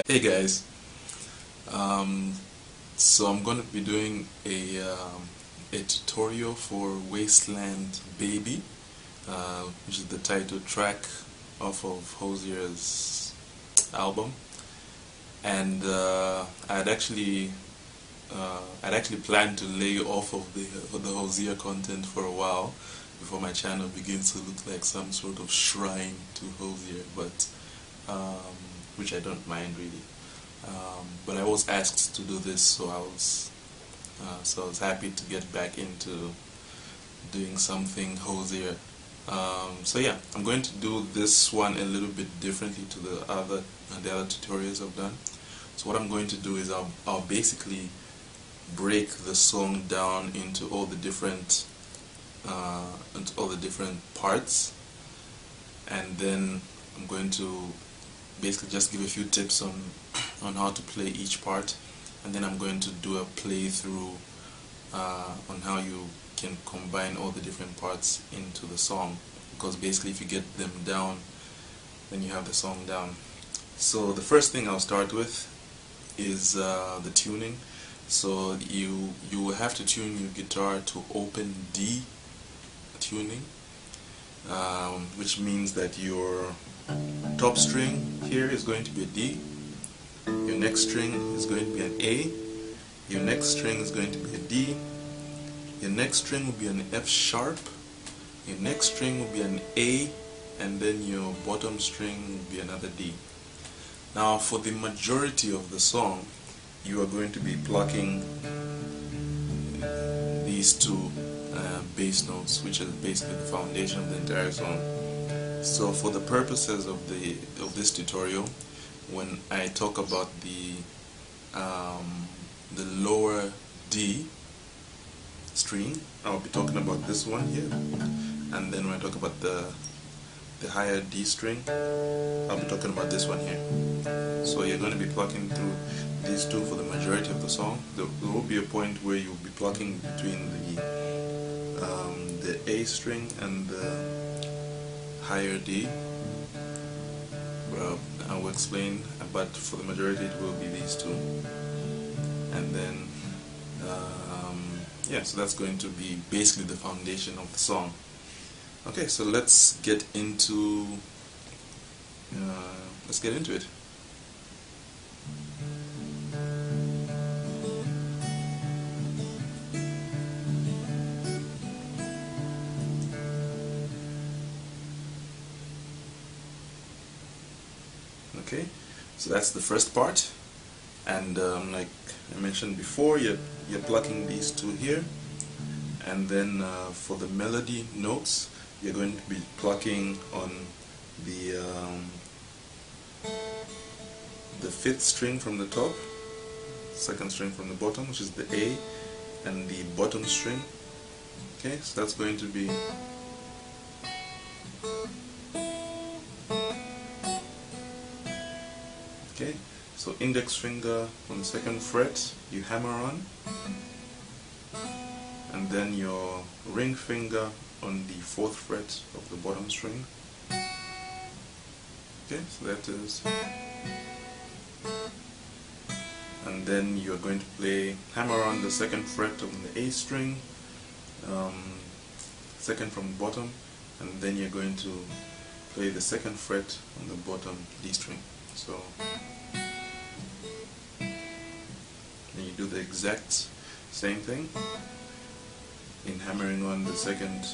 Hey guys, um, so I'm going to be doing a tutorial for Wasteland Baby, which is the title track off of Hozier's album, and I'd actually planned to lay off of the Hozier content for a while before my channel begins to look like some sort of shrine to Hozier, but which I don't mind really. But I was asked to do this, so I was happy to get back into doing something Hozier. So yeah, I'm going to do this one a little bit differently to the other tutorials I've done. So what I'm going to do is I'll basically break the song down into all the different parts, and then I'm going to basically just give a few tips on how to play each part, and then I'm going to do a playthrough on how you can combine all the different parts into the song, because basically if you get them down, then you have the song down. So the first thing I'll start with is the tuning. So you will have to tune your guitar to open D tuning, which means that your top string here is going to be a D, your next string is going to be an A, your next string is going to be a D, your next string will be an F sharp, your next string will be an A, and then your bottom string will be another D. Now for the majority of the song you are going to be plucking these two bass notes, which is basically the foundation of the entire song. So for the purposes of this tutorial, when I talk about the lower D string, I'll be talking about this one here, and then when I talk about the higher D string, I'll be talking about this one here. So you're going to be plucking through these two for the majority of the song. There will be a point where you'll be plucking between the A string and the higher D. Well, I will explain, but for the majority it will be these two. And then yeah, so that's going to be basically the foundation of the song. Okay, so let's get into it. Okay, so that's the first part, and like I mentioned before, you're plucking these two here, and then for the melody notes you're going to be plucking on the fifth string from the top, second string from the bottom, which is the A, and the bottom string. Okay, so that's going to be okay. So index finger on the second fret you hammer on, and then your ring finger on the fourth fret of the bottom string. Okay, so that is, and then you're going to play hammer on the second fret of the A string, second from the bottom, and then you're going to play the second fret on the bottom D string. So then you do the exact same thing in hammering on the second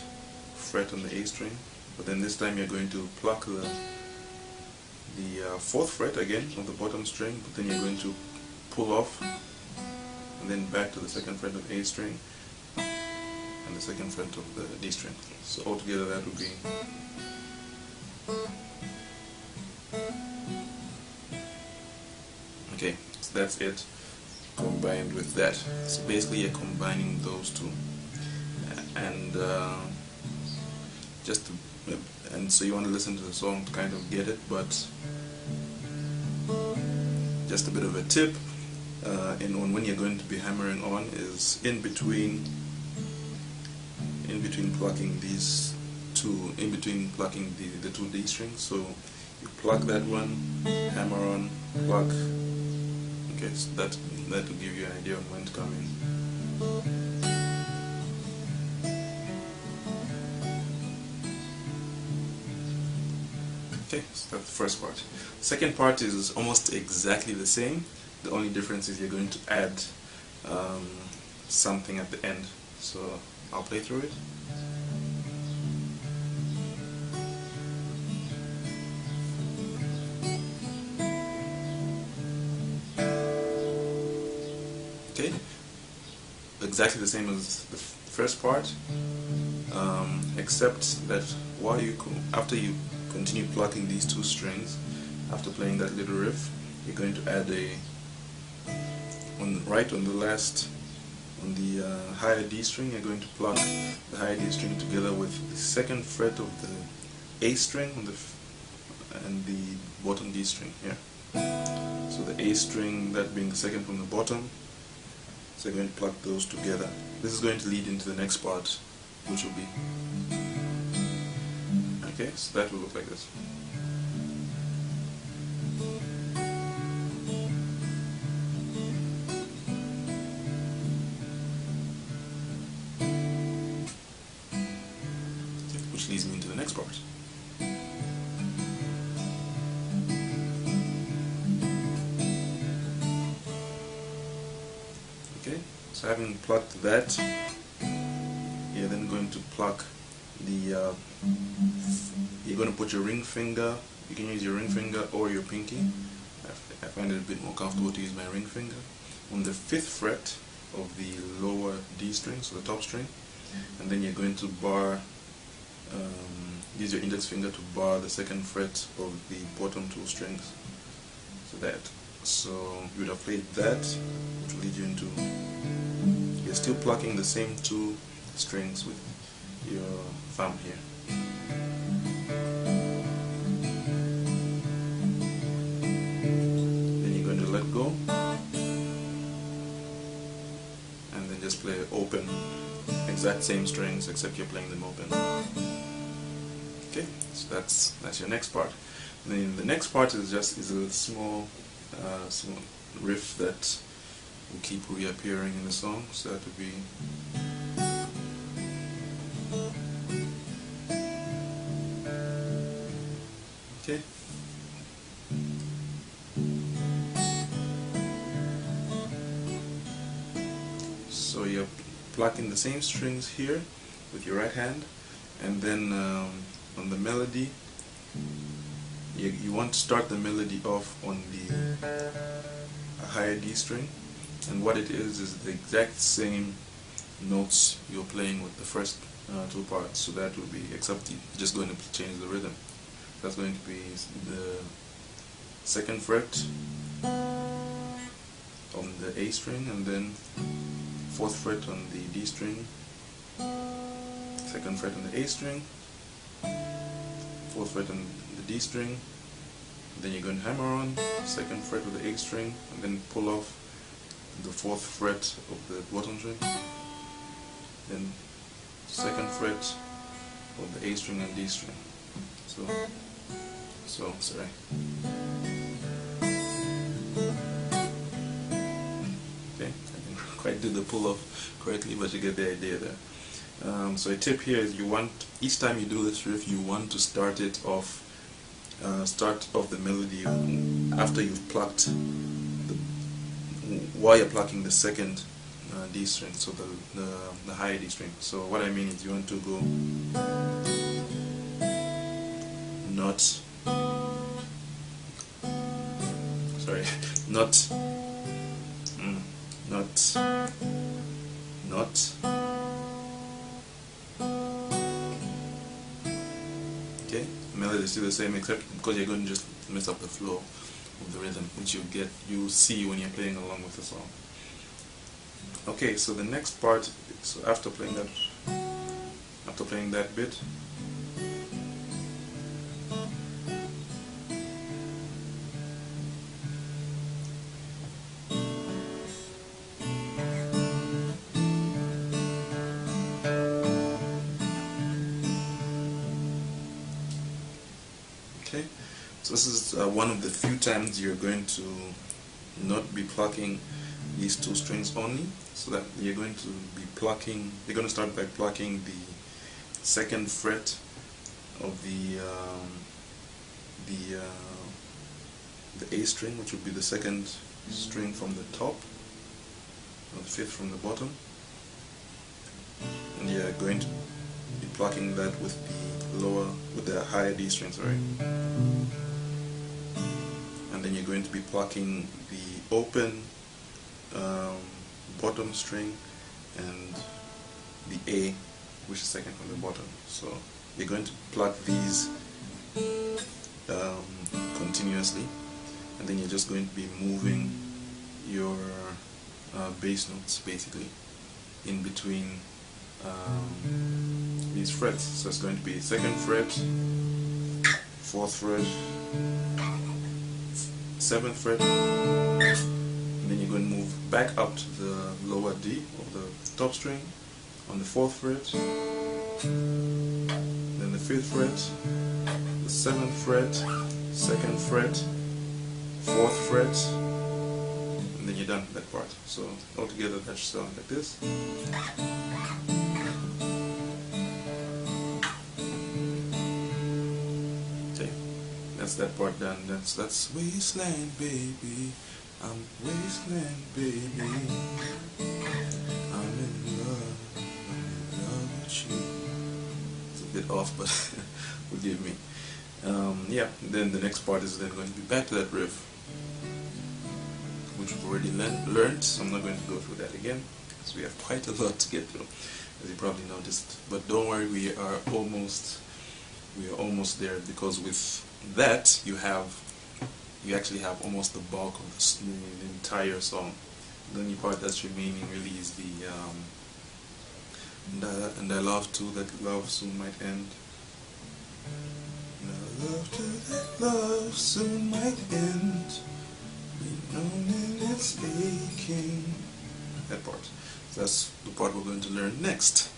fret on the A string, but then this time you're going to pluck the fourth fret again of the bottom string, but then you're going to pull off and then back to the second fret of A string and the second fret of the D string. So altogether that would be okay. So that's it combined with that. So basically you're combining those two, and so you want to listen to the song to kind of get it, but just a bit of a tip on when you're going to be hammering on is in between plucking these two, in between plucking the two D strings. So you pluck that one, hammer on, pluck, Okay, so that will give you an idea on when to come in. Okay, so that's the first part. Second part is almost exactly the same. The only difference is you're going to add something at the end. So I'll play through it. Okay, exactly the same as the first part, except that after you continue plucking these two strings, after playing that little riff, you're going to add right on the higher D string, you're going to pluck the higher D string together with the second fret of the A string and the bottom D string here. So the A string, that being the second from the bottom, so you're going to pluck those together. This is going to lead into the next part, which will be, okay, so that will look like this. Which leads me into the next part. Okay, so having plucked that, you're then going to pluck the, you're going to put your ring finger, you can use your ring finger or your pinky. I find it a bit more comfortable to use my ring finger, on the 5th fret of the lower D string, so the top string, and then you're going to use your index finger to bar the 2nd fret of the bottom 2 strings. So you would have played that, which will lead you into, you're still plucking the same 2 strings with your thumb here. Then you're going to let go, and then just play open, exact same strings except you're playing them open. Okay, so that's your next part. And then the next part is a small riff that will keep reappearing in the song. So that would be, okay. So you're plucking the same strings here with your right hand, and then on the melody, you want to start the melody off on the higher D string, and what it is the exact same notes you're playing with the first 2 parts. So that will be, except you're just going to change the rhythm. That's going to be the 2nd fret on the A string, and then 4th fret on the D string, 2nd fret on the A string, 4th fret on the D string, then you're going to hammer on 2nd fret of the A string, and then pull off the 4th fret of the bottom string, then 2nd fret of the A string and D string. So sorry. Okay, I didn't quite do the pull off correctly, but you get the idea there. So a tip here is each time you do this riff, you want to start off the melody after you've plucked while you're plucking the 2nd D string, so the higher D string. So what I mean is you want to go okay, melody is still the same, except because you're going to just mess up the flow of the rhythm, which you see when you're playing along with the song. Okay, so the next part, so after playing that bit, okay, so this is one of the few times you're going to not be plucking these two strings only, so that you're going to be plucking, you're going to start by plucking the second fret of the A string, which would be the second string from the top, or the fifth from the bottom, and you're going to be plucking that with the higher D string, sorry. And then you're going to be plucking the open bottom string and the A, which is second from the bottom. So you're going to pluck these continuously, and then you're just going to be moving your bass notes basically in between these frets. So it's going to be second fret, fourth fret, seventh fret, and then you're going to move back up to the lower D of the top string on the fourth fret, then the fifth fret, the seventh fret, second fret, fourth fret, and then you're done with that part. So altogether that should sound like this. Okay, that's that part done. That's Wasteland, baby. I'm Wasteland, baby. I'm in love with you. It's a bit off, but forgive me. Yeah, then the next part is then going to be back to that riff, which we've already learned, so I'm not going to go through that again, because we have quite a lot to get through, as you probably noticed. But don't worry, we are almost there, because with that you actually have almost the bulk of the entire song. The only part that's remaining really is the and I love too that love soon might end. And I love too that love soon might end. We know that it's aching. That part. So that's the part we're going to learn next.